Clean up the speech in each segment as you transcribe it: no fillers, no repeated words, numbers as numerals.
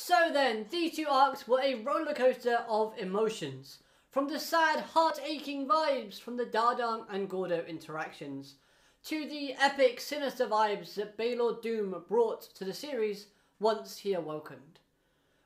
So then, these two arcs were a rollercoaster of emotions. From the sad, heart-aching vibes from the Dardang and Gordo interactions, to the epic, sinister vibes that Baylord Doom brought to the series once he awakened.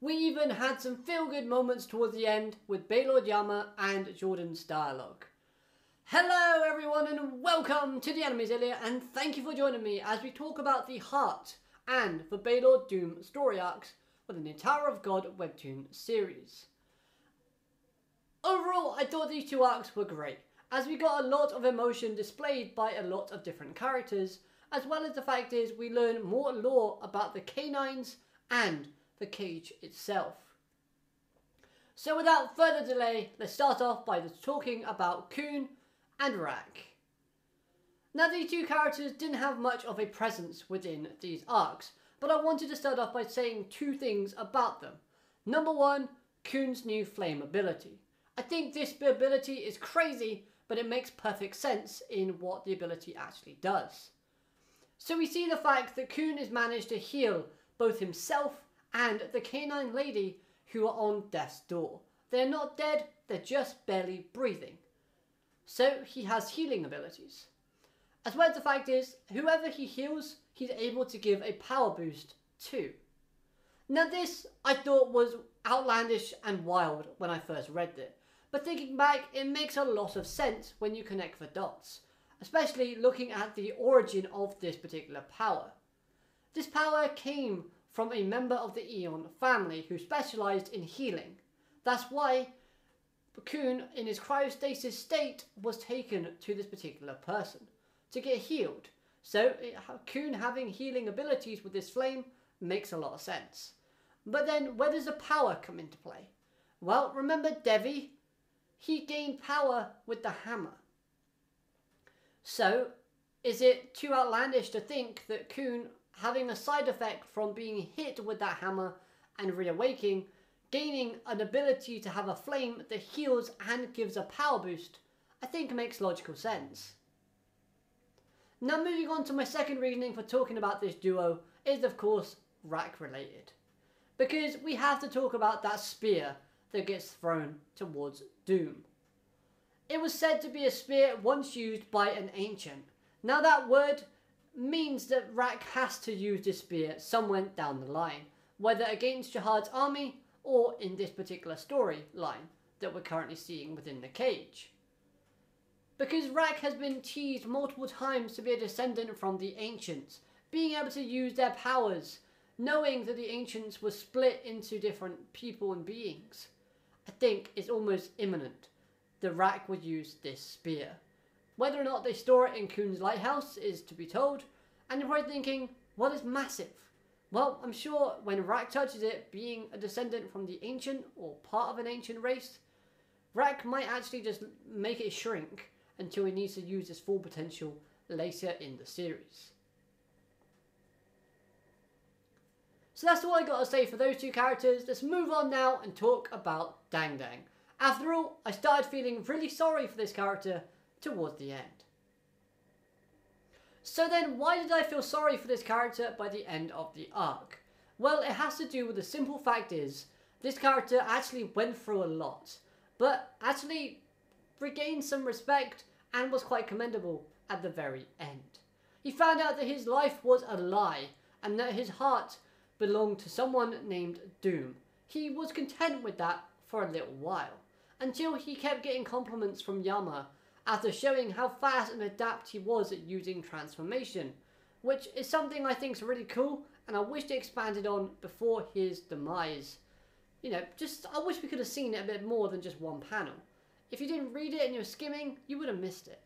We even had some feel-good moments towards the end with Baylord Yama and Jordan's dialogue. Hello everyone and welcome to the Animezillia, and thank you for joining me as we talk about the heart and the Baylord Doom story arcs within the Tower of God webtoon series. Overall, I thought these two arcs were great, as we got a lot of emotion displayed by a lot of different characters, as well as the fact is we learn more lore about the canines and the cage itself. So without further delay, let's start off by talking about Kuhn and Rak. Now these two characters didn't have much of a presence within these arcs, but I wanted to start off by saying two things about them. Number one, Kuhn's new flame ability. I think this ability is crazy, but it makes perfect sense in what the ability actually does. So we see the fact that Kuhn has managed to heal both himself and the canine lady who are on death's door. They're not dead, they're just barely breathing. So he has healing abilities. As well as the fact is, whoever he heals, he's able to give a power boost to. Now this, I thought was outlandish and wild when I first read it. But thinking back, it makes a lot of sense when you connect the dots. Especially looking at the origin of this particular power. This power came from a member of the Aeon family who specialised in healing. That's why Kuhn, in his cryostasis state, was taken to this particular person to get healed. So Kuhn having healing abilities with this flame makes a lot of sense. But then where does the power come into play? Well, remember Devi? He gained power with the hammer. So is it too outlandish to think that Kuhn, having a side effect from being hit with that hammer and reawaking, gaining an ability to have a flame that heals and gives a power boost, I think makes logical sense. Now moving on to my second reasoning for talking about this duo is of course Rak related. Because we have to talk about that spear that gets thrown towards Doom. It was said to be a spear once used by an ancient. Now that word means that Rak has to use this spear somewhere down the line, whether against Jihad's army or in this particular storyline that we're currently seeing within the cage. Because Rak has been teased multiple times to be a descendant from the Ancients, being able to use their powers, knowing that the Ancients were split into different people and beings, I think it's almost imminent that Rak would use this spear. Whether or not they store it in Kuhn'S lighthouse is to be told, and you're probably thinking, what is massive? Well, I'm sure when Rak touches it, being a descendant from the ancient or part of an ancient race, Rak might actually just make it shrink until he needs to use its full potential later in the series. So that's all I got to say for those two characters. Let's move on now and talk about Dang Dang. After all, I started feeling really sorry for this character towards the end. So then, why did I feel sorry for this character by the end of the arc? Well, it has to do with the simple fact is, this character actually went through a lot, but actually regained some respect and was quite commendable at the very end. He found out that his life was a lie, and that his heart belonged to someone named Doom. He was content with that for a little while, until he kept getting compliments from Yama after showing how fast and adept he was at using transformation, which is something I think is really cool, and I wish they expanded on before his demise. You know, I wish we could have seen it a bit more than just one panel. If you didn't read it and you were skimming, you would have missed it.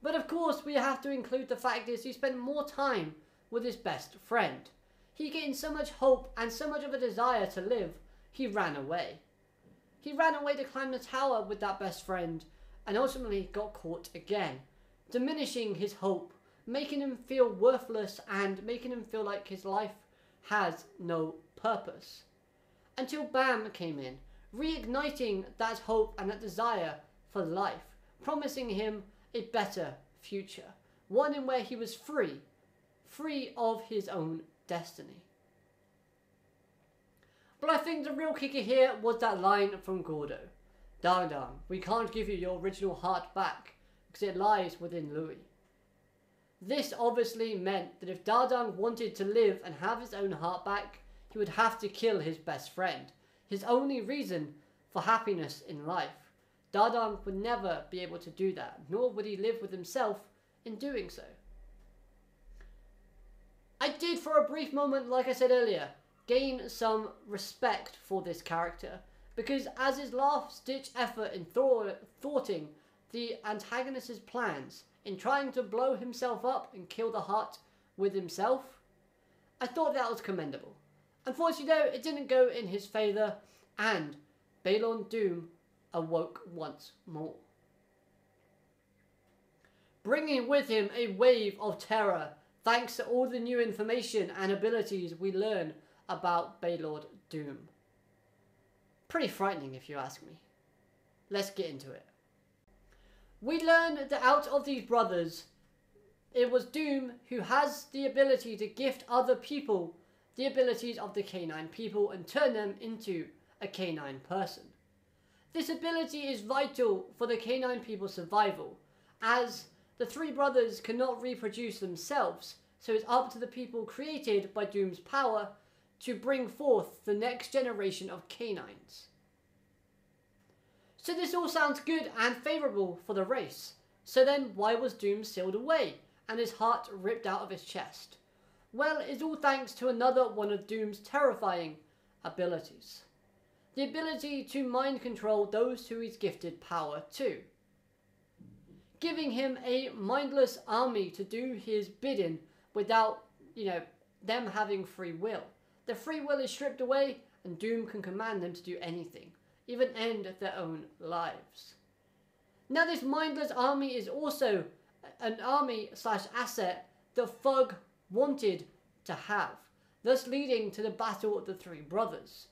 But of course, we have to include the fact is he spent more time with his best friend. He gained so much hope and so much of a desire to live, he ran away. He ran away to climb the tower with that best friend, and ultimately got caught again, diminishing his hope, making him feel worthless and making him feel like his life has no purpose. Until Bam came in, reigniting that hope and that desire for life, promising him a better future, one in where he was free of his own destiny. But I think the real kicker here was that line from Gordo. Dardan, we can't give you your original heart back, because it lies within Louis. This obviously meant that if Dardan wanted to live and have his own heart back, he would have to kill his best friend, his only reason for happiness in life. Dardan would never be able to do that, nor would he live with himself in doing so. I did, for a brief moment, like I said earlier, gain some respect for this character, because as his last-ditch effort in thwarting the antagonist's plans, in trying to blow himself up and kill the heart with himself, I thought that was commendable. Unfortunately though, it didn't go in his favour, and Baylord Doom awoke once more, bringing with him a wave of terror thanks to all the new information and abilities we learn about Baylord Doom. Pretty frightening if you ask me. Let's get into it. We learn that out of these brothers, it was Doom who has the ability to gift other people the abilities of the canine people and turn them into a canine person. This ability is vital for the canine people's survival, as the three brothers cannot reproduce themselves, so it's up to the people created by Doom's power to bring forth the next generation of canines. So this all sounds good and favourable for the race. So then why was Doom sealed away and his heart ripped out of his chest? Well, it's all thanks to another one of Doom's terrifying abilities. The ability to mind control those who he's gifted power to, giving him a mindless army to do his bidding without, them having free will. Their free will is stripped away and Doom can command them to do anything, even end their own lives. Now this mindless army is also an army/asset the Thug wanted to have, thus leading to the battle of the three brothers.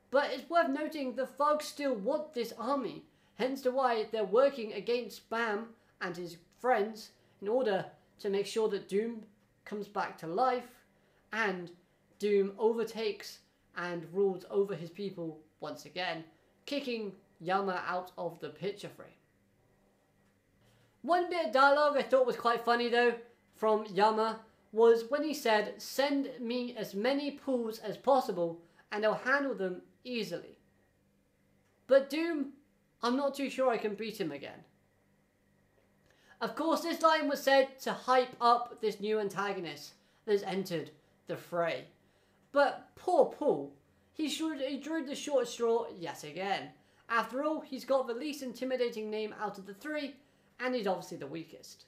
But it's worth noting the Thugs still want this army, hence to why they're working against Bam and his friends in order to make sure that Doom comes back to life and Doom overtakes and rules over his people once again, kicking Yama out of the picture frame. One bit of dialogue I thought was quite funny though, from Yama, was when he said, "Send me as many pools as possible and I'll handle them easily. But Doom, I'm not too sure I can beat him again." Of course, this line was said to hype up this new antagonist that has entered the fray. But poor Paul, he drew the short straw yet again. After all, he's got the least intimidating name out of the three, and he's obviously the weakest.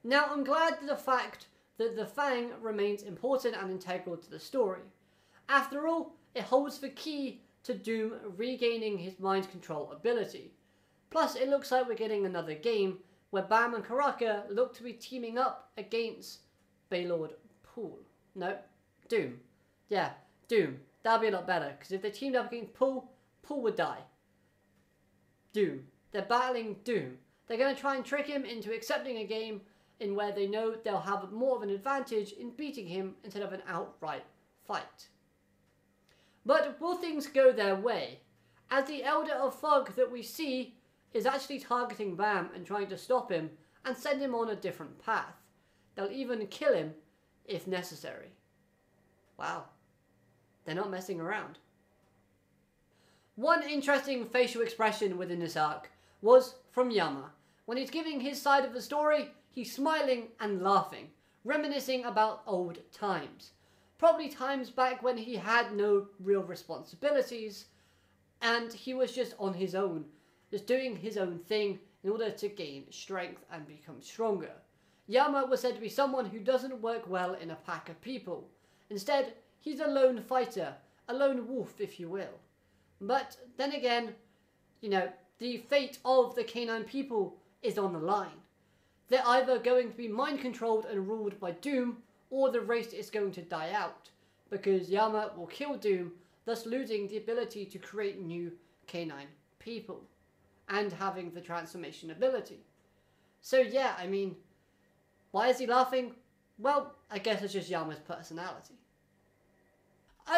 Now, I'm glad to the fact that the Fang remains important and integral to the story. After all, it holds the key to Doom regaining his mind control ability. Plus, it looks like we're getting another game where Bam and Karaka look to be teaming up against Baylord Doom. Yeah, Doom. That'll be a lot better, because if they teamed up against Paul would die. Doom. They're battling Doom. They're going to try and trick him into accepting a game in where they know they'll have more of an advantage in beating him instead of an outright fight. But will things go their way? As the Elder of Thug that we see is actually targeting Bam and trying to stop him and send him on a different path. They'll even kill him if necessary. Wow. They're not messing around. One interesting facial expression within this arc was from Yama. When he's giving his side of the story, he's smiling and laughing, reminiscing about old times. Probably times back when he had no real responsibilities and he was just on his own, just doing his own thing in order to gain strength and become stronger. Yama was said to be someone who doesn't work well in a pack of people. Instead, he's a lone fighter, a lone wolf if you will. But then again, the fate of the canine people is on the line. They're either going to be mind controlled and ruled by Doom, or the race is going to die out, because Yama will kill Doom, thus losing the ability to create new canine people, and having the transformation ability. So yeah, why is he laughing? Well, I guess it's just Yama's personality.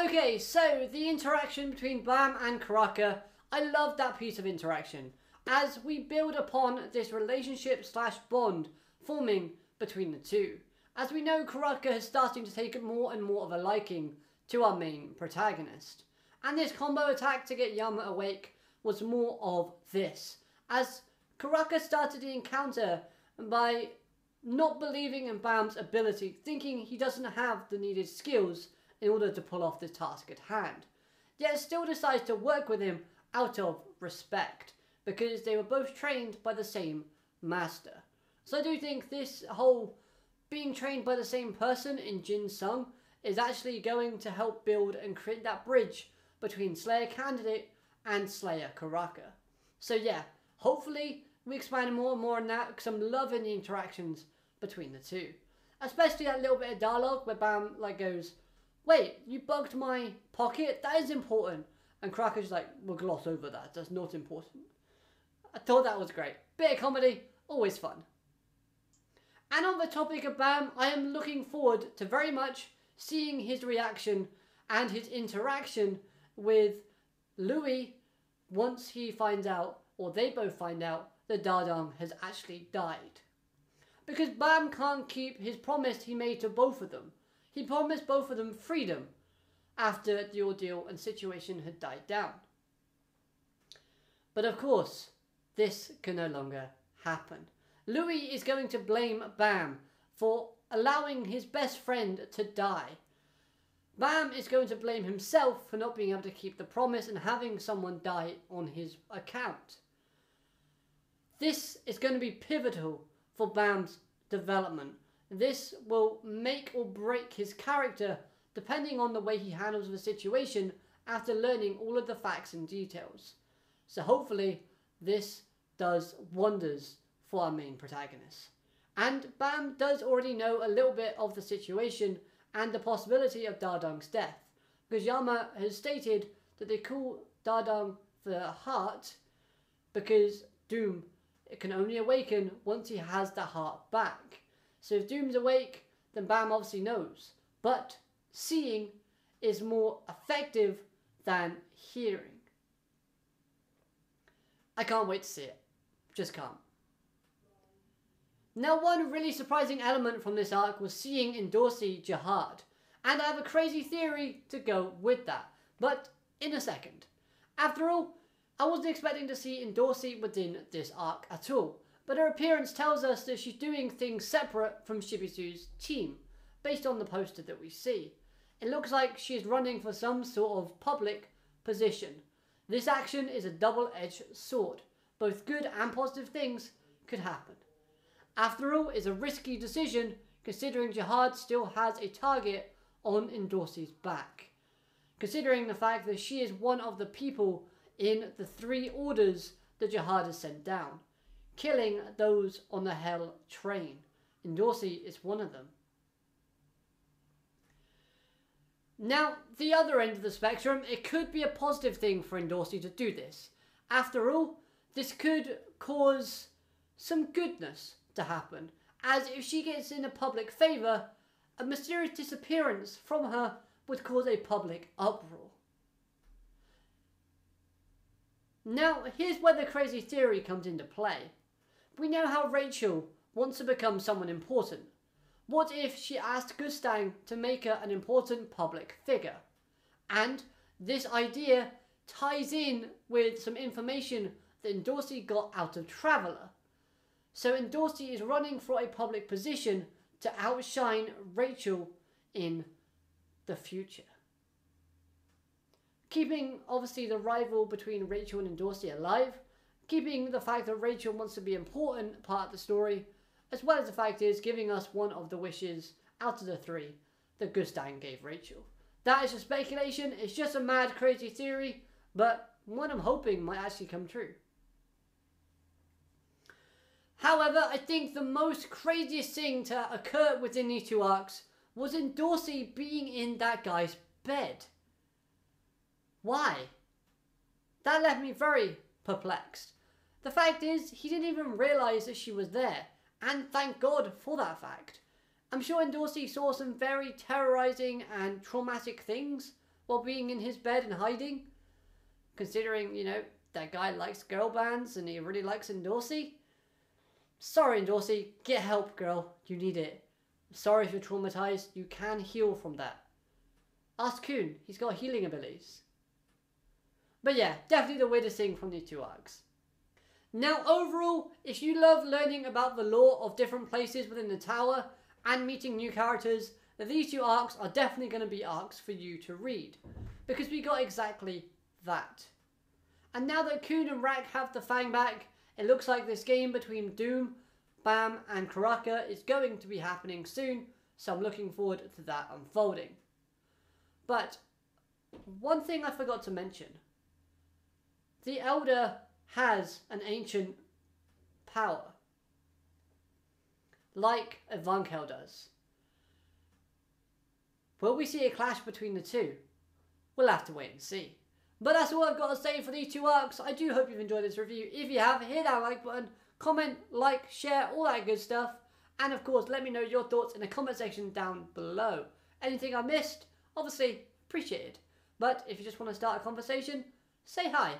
Okay, so the interaction between Bam and Karaka, I love that piece of interaction, as we build upon this relationship / bond forming between the two. As we know, Karaka is starting to take more and more of a liking to our main protagonist. And this combo attack to get Yama awake was more of this, as Karaka started the encounter by not believing in Bam's ability, thinking he doesn't have the needed skills in order to pull off the task at hand. Yet still decides to work with him out of respect, because they were both trained by the same master. So I do think this whole being trained by the same person in Jin Sung is actually going to help build and create that bridge between Slayer Candidate and Slayer Karaka. So yeah, hopefully we expand more and more on that, because I'm loving the interactions between the two. Especially that little bit of dialogue where Bam goes, "Wait, you bugged my pocket? That is important." And Karaka's like, "We'll gloss over that, that's not important." I thought that was great. Bit of comedy, always fun. And on the topic of Bam, I am looking forward to very much seeing his reaction and his interaction with Louis once he finds out, or they both find out, that Dardang has actually died. Because Bam can't keep his promise he made to both of them. He promised both of them freedom after the ordeal and situation had died down. But of course, this can no longer happen. Louis is going to blame Bam for allowing his best friend to die. Bam is going to blame himself for not being able to keep the promise and having someone die on his account. This is going to be pivotal for Bam's development. This will make or break his character depending on the way he handles the situation after learning all of the facts and details. So hopefully this does wonders for our main protagonist. And Bam does already know a little bit of the situation and the possibility of Dardang's death, because Yama has stated that they call Dardang the heart because Doom can only awaken once he has the heart back. So if Doom's awake, then Bam obviously knows. But seeing is more effective than hearing. I can't wait to see it. Just can't. Now, one really surprising element from this arc was seeing Endorsi Jihad, and I have a crazy theory to go with that, but in a second. After all, I wasn't expecting to see Endorsi within this arc at all, but her appearance tells us that she's doing things separate from Shibisu's team, based on the poster that we see. It looks like she is running for some sort of public position. This action is a double-edged sword. Both good and positive things could happen. After all, it's a risky decision considering Jihad still has a target on Endorsi's back. Considering the fact that she is one of the people in the 3 orders that Jihad has sent down, killing those on the Hell train. Endorsi is one of them. Now, the other end of the spectrum, it could be a positive thing for Endorsi to do this. After all, this could cause some goodness to happen, as if she gets in a public favour, a mysterious disappearance from her would cause a public uproar. Now, here's where the crazy theory comes into play. We know how Rachel wants to become someone important. What if she asked Gustang to make her an important public figure? And this idea ties in with some information that Endorsi got out of Traveller. So Endorsi is running for a public position to outshine Rachel in the future. Keeping, obviously, the rival between Rachel and Endorsi alive, keeping the fact that Rachel wants to be an important part of the story, as well as the fact is giving us one of the wishes out of the 3 that Gustang gave Rachel. That is just speculation, it's just a mad crazy theory, but one I'm hoping might actually come true. However, I think the most craziest thing to occur within these 2 arcs was Endorsi being in that guy's bed. Why? That left me very perplexed. The fact is, he didn't even realise that she was there, and thank God for that fact. I'm sure Endorsi saw some very terrorising and traumatic things, while being in his bed and hiding? Considering, you know, that guy likes girl bands and he really likes Endorsey. Sorry, Endorsey. Get help, girl. You need it. I'm sorry if you're traumatized. You can heal from that. Ask Kuhn. He's got healing abilities. But yeah, definitely the weirdest thing from these two arcs. Now, overall, if you love learning about the lore of different places within the tower and meeting new characters, then these two arcs are definitely going to be arcs for you to read. Because we got exactly that. And now that Kuhn and Rack have the Fang back, it looks like this game between Doom, Bam and Karaka is going to be happening soon, so I'm looking forward to that unfolding. But one thing I forgot to mention. The Elder has an ancient power, like Evankel does. Will we see a clash between the two? We'll have to wait and see. But that's all I've got to say for these two arcs. I do hope you've enjoyed this review. If you have, hit that like button, comment, like, share, all that good stuff. And of course, let me know your thoughts in the comment section down below. Anything I missed, obviously, appreciated. But if you just want to start a conversation, say hi.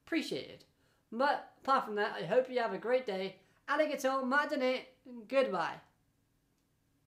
Appreciate it. But apart from that, I hope you have a great day. Alligator, madane, goodbye.